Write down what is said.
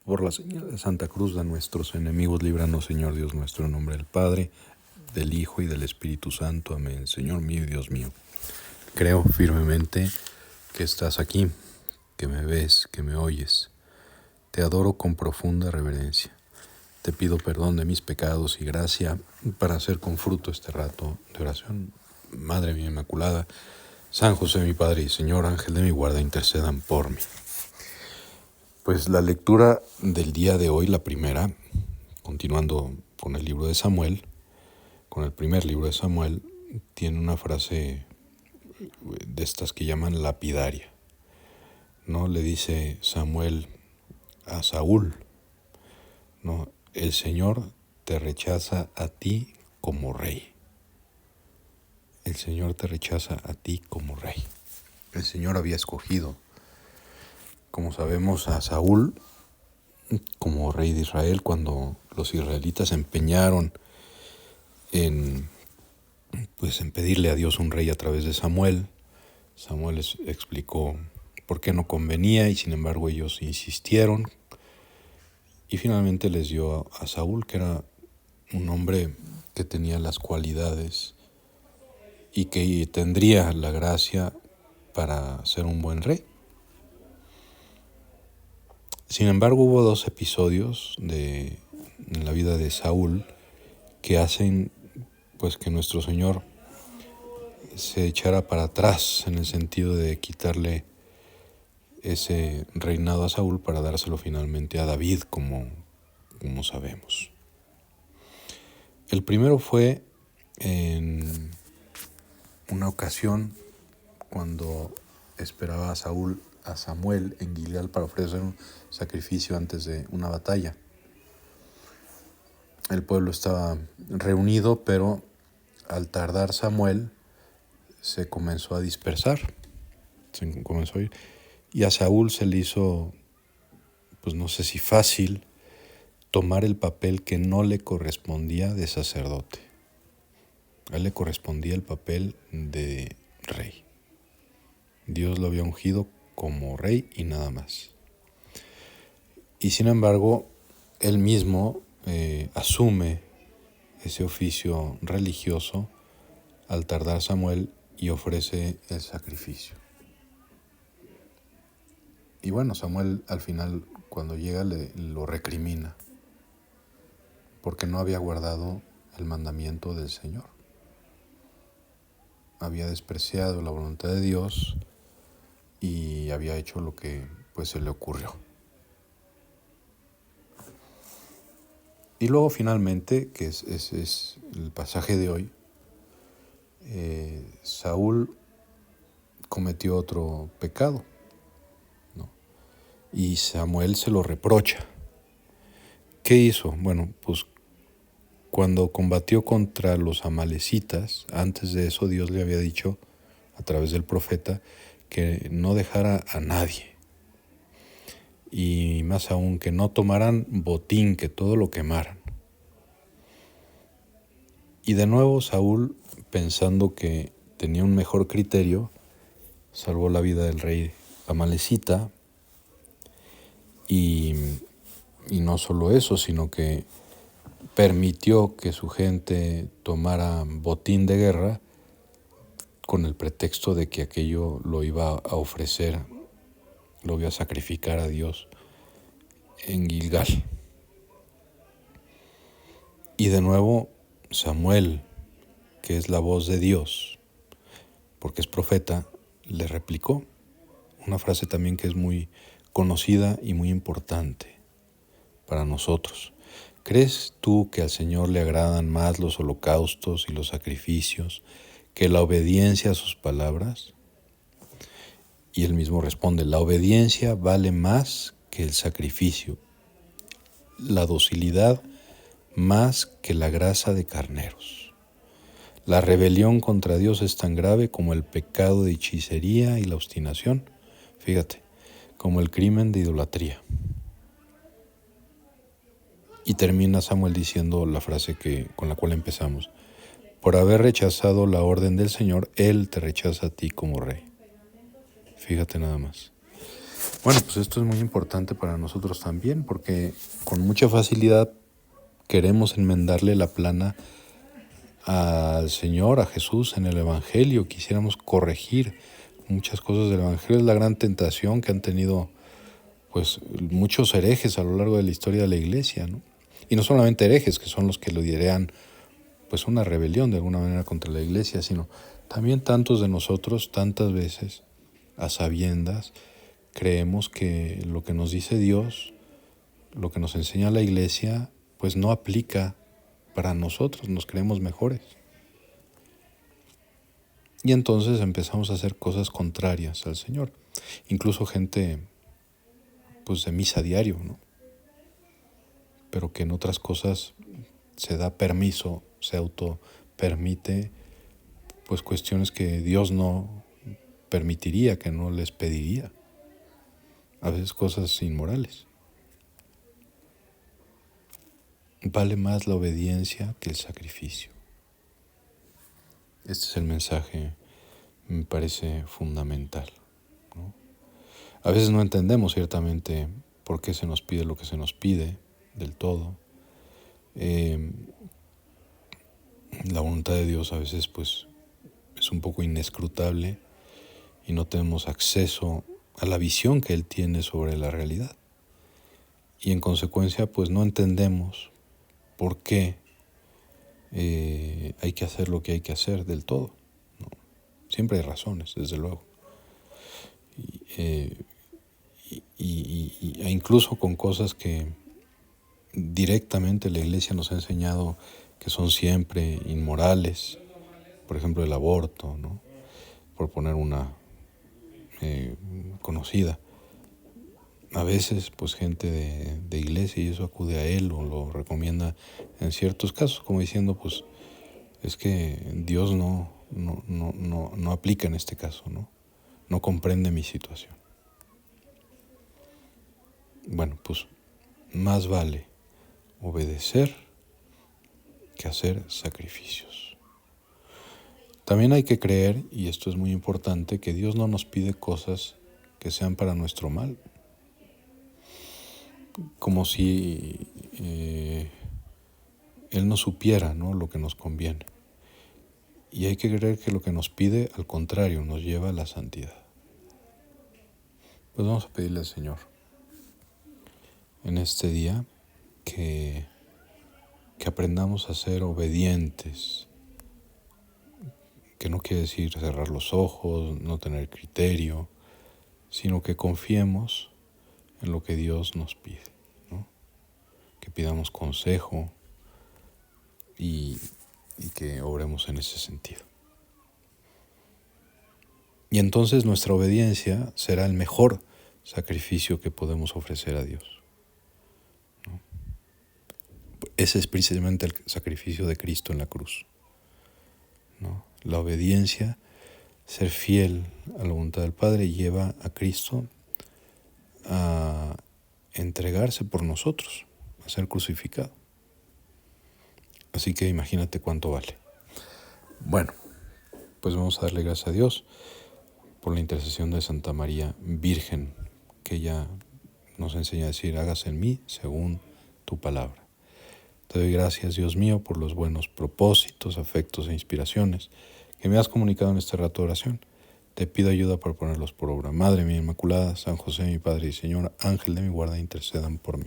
Por la señal de Santa Cruz de nuestros enemigos, líbranos, Señor Dios nuestro, en nombre del Padre, del Hijo y del Espíritu Santo. Amén. Señor mío y Dios mío, creo firmemente que estás aquí, que me ves, que me oyes. Te adoro con profunda reverencia. Te pido perdón de mis pecados y gracia para hacer con fruto este rato de oración. Madre mía Inmaculada, San José mi Padre y Señor, ángel de mi guarda, intercedan por mí. Pues la lectura del día de hoy, la primera, continuando con el libro de Samuel, con el primer libro de Samuel, tiene una frase de estas que llaman lapidaria, ¿no? Le dice Samuel a Saúl, ¿no? El Señor te rechaza a ti como rey. El Señor te rechaza a ti como rey. El Señor había escogido, como sabemos, a Saúl como rey de Israel cuando los israelitas se empeñaron en pedirle a Dios un rey a través de Samuel. Samuel les explicó por qué no convenía y sin embargo ellos insistieron y finalmente les dio a Saúl, que era un hombre que tenía las cualidades y que tendría la gracia para ser un buen rey. Sin embargo, hubo dos episodios en la vida de Saúl que hacen pues que nuestro Señor se echara para atrás en el sentido de quitarle ese reinado a Saúl para dárselo finalmente a David, como sabemos. El primero fue en una ocasión cuando esperaba a Samuel en Gilgal para ofrecer un sacrificio antes de una batalla. El pueblo estaba reunido, pero al tardar Samuel se comenzó a dispersar, se comenzó a ir, y a Saúl se le hizo, pues no sé si fácil, tomar el papel que no le correspondía de sacerdote. A él le correspondía el papel de rey. Dios lo había ungido como rey y nada más. Y sin embargo, él mismo asume ese oficio religioso al tardar Samuel y ofrece el sacrificio. Y bueno, Samuel al final, cuando llega, lo recrimina porque no había guardado el mandamiento del Señor. Había despreciado la voluntad de Dios y había hecho lo que pues se le ocurrió. Y luego finalmente, que es el pasaje de hoy, Saúl cometió otro pecado, ¿no? Y Samuel se lo reprocha. ¿Qué hizo? Bueno, pues cuando combatió contra los amalecitas, antes de eso Dios le había dicho a través del profeta que no dejara a nadie. Y más aún, que no tomaran botín, que todo lo quemaran. Y de nuevo Saúl, pensando que tenía un mejor criterio, salvó la vida del rey amalecita. Y no solo eso, sino que permitió que su gente tomara botín de guerra con el pretexto de que aquello lo iba a ofrecer, lo iba a sacrificar a Dios en Gilgal. Y de nuevo Samuel, que es la voz de Dios, porque es profeta, le replicó una frase también que es muy conocida y muy importante para nosotros. ¿Crees tú que al Señor le agradan más los holocaustos y los sacrificios que la obediencia a sus palabras? Y él mismo responde, la obediencia vale más que el sacrificio, la docilidad más que la grasa de carneros. La rebelión contra Dios es tan grave como el pecado de hechicería y la obstinación, fíjate, como el crimen de idolatría. Y termina Samuel diciendo la frase con la cual empezamos. Por haber rechazado la orden del Señor, Él te rechaza a ti como rey. Fíjate nada más. Bueno, pues esto es muy importante para nosotros también, porque con mucha facilidad queremos enmendarle la plana al Señor, a Jesús en el Evangelio. Quisiéramos corregir muchas cosas del Evangelio. Es la gran tentación que han tenido pues muchos herejes a lo largo de la historia de la Iglesia, ¿no? Y no solamente herejes, que son los que lo lideran pues una rebelión de alguna manera contra la Iglesia, sino también tantos de nosotros, tantas veces, a sabiendas, creemos que lo que nos dice Dios, lo que nos enseña la Iglesia, pues no aplica para nosotros, nos creemos mejores. Y entonces empezamos a hacer cosas contrarias al Señor. Incluso gente pues de misa diario, ¿no? Pero que en otras cosas se da permiso, se autopermite pues cuestiones que Dios no permitiría, que no les pediría. A veces cosas inmorales. Vale más la obediencia que el sacrificio. Este es el mensaje, me parece fundamental, ¿no? A veces no entendemos ciertamente por qué se nos pide lo que se nos pide del todo. La voluntad de Dios a veces pues es un poco inescrutable y no tenemos acceso a la visión que Él tiene sobre la realidad. Y en consecuencia pues no entendemos por qué hay que hacer lo que hay que hacer del todo, ¿no? Siempre hay razones, desde luego. E incluso con cosas que directamente la Iglesia nos ha enseñado que son siempre inmorales, por ejemplo el aborto, ¿no? Por poner una conocida. A veces pues gente de iglesia y eso acude a él o lo recomienda en ciertos casos, como diciendo pues es que Dios no aplica en este caso, no comprende mi situación. Bueno, pues más vale obedecer que hacer sacrificios. También hay que creer, y esto es muy importante, que Dios no nos pide cosas que sean para nuestro mal, como si Él no supiera, ¿no?, lo que nos conviene. Y hay que creer que lo que nos pide, al contrario, nos lleva a la santidad. Pues vamos a pedirle al Señor en este día que aprendamos a ser obedientes, que no quiere decir cerrar los ojos, no tener criterio, sino que confiemos en lo que Dios nos pide, ¿no? Que pidamos consejo y que obremos en ese sentido. Y entonces nuestra obediencia será el mejor sacrificio que podemos ofrecer a Dios, ¿no? Ese es precisamente el sacrificio de Cristo en la cruz, ¿no? La obediencia, ser fiel a la voluntad del Padre, lleva a Cristo a entregarse por nosotros, a ser crucificado. Así que imagínate cuánto vale. Bueno, pues vamos a darle gracias a Dios por la intercesión de Santa María Virgen, que ella nos enseña a decir: hágase en mí según tu palabra. Te doy gracias, Dios mío, por los buenos propósitos, afectos e inspiraciones que me has comunicado en este rato de oración. Te pido ayuda para ponerlos por obra. Madre mía Inmaculada, San José, mi Padre y Señor, Ángel de mi guarda, intercedan por mí.